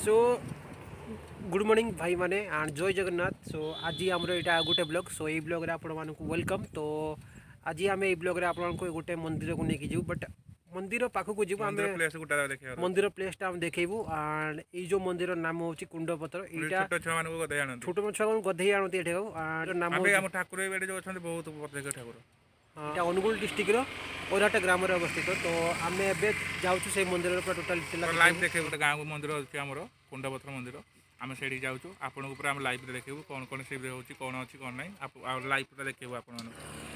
So good morning भाई माने and जय जगन्नाथ। सो आज आमर यहाँ गोटे ब्लॉग। सो ये ब्लॉग आपण वेलकम। तो आज आम ये ब्लॉग आपको गोटे मंदिर को लेकिन जीव बट मंदिर पाखक जीव आम मंदिर प्लेसटा आम देखू एंड ये जो मंदिर नाम हूँ कुंडपथर। यहाँ छोट छुआ गधे आणती नाम ठाकुर बहुत ठाकुर यहाँ अनुगुल डिस्ट्रिक्टर ओराट ग्राम अवस्थित। तो आम जाऊँ से मंदिर टोटाल लाइव देखे गोटे गाँव मंदिर अच्छे आम कुंडपथर मंदिर आम से जाऊँ आपको पूरा आम लाइव देखू कौन कौन शिविर हो कौन अच्छी कौन ना लाइव पूरा देखू आप।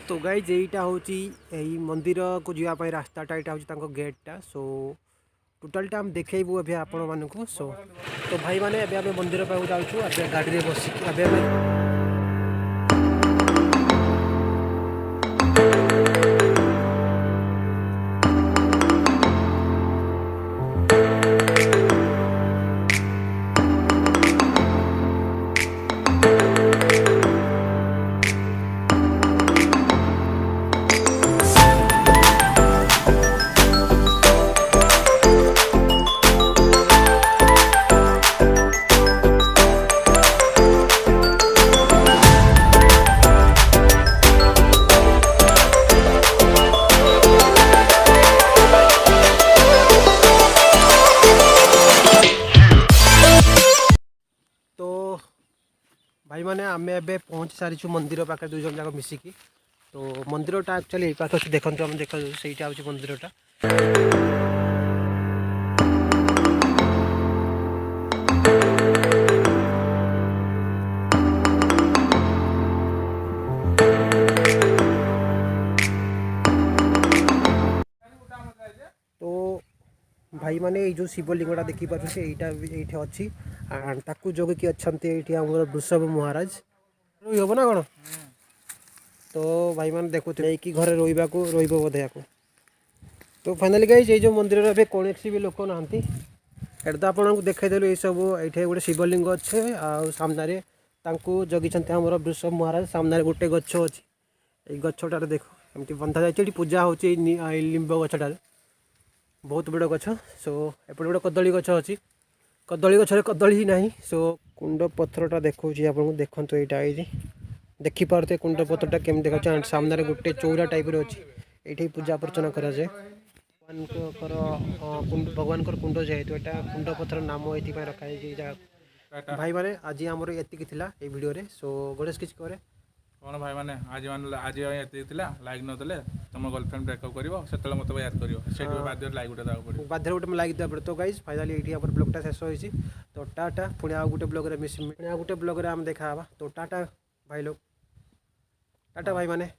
तो गाइज यहाँ हूँ मंदिर को जावाई रास्ताटा यहाँ हूँ गेटा। सो टोटालटा आम देखू अभी आपण मानक। सो तो भाई मैंने अभी मंदिर पाक जाऊँ गाड़ी में बसिक भाई मैंने आम ए पहुँच सारी मंदिर पाखे दुई जन जाक मिसिकी। तो मंदिरटा एक्चुअली पाखे अच्छे देखते आम देख सहीटा हूँ मंदिरटा। तो भाई माने ये जो शिवलिंगटा देखिपे यहाँ अच्छी एंड ताकू जगिकी अच्छा ये वृषभ महाराज हम ना कौन। तो भाई मैंने देखुते कि घर रोधे को। तो फाइनाली गाइज ये जो मंदिर में कौन भी लोक ना तो आपको देखदेलु ये सब ये गोटे शिवलिंग अच्छे आमने जगी आम वृषभ महाराज सामने गोटे गछ अच्छी ये गछटार देख एमती बंधा जाए पूजा हो लिंब गछटार बहुत बड़ गछ। सो एपटे गोटे कदली गछ अच्छी कदली गचर कदली ही नहीं। सो कुंड पथरटा देखा आपको देखते यहाँ देखिपे कुंड पथरटा केम देखा सामने गोटे चौरा टाइप अच्छी ये पूजा अर्चना कराए भगवान कुंड जेहेतु यहाँ कुंड पथर नाम ये रखाई। भाई मैंने आज आमर ये वीडियो रे। सो गणेश किसी करे कौन भाई मैंने आज ये लाइक नदेले तुम गर्लफ्रेंड ब्रेकअप कर मत याद कर बाध्य लाइक गोटे पड़ो बाध्य गोटे लाइक देवा पड़े। तो गाइज फाइनाली ये ब्लॉगटा शेष होती। तो टाटा पुणी आउ गोटे ब्लॉग में मिस गोटे ब्लॉग में आम देखा। तो टाटा भाई लोग टाटा भाई मैंने।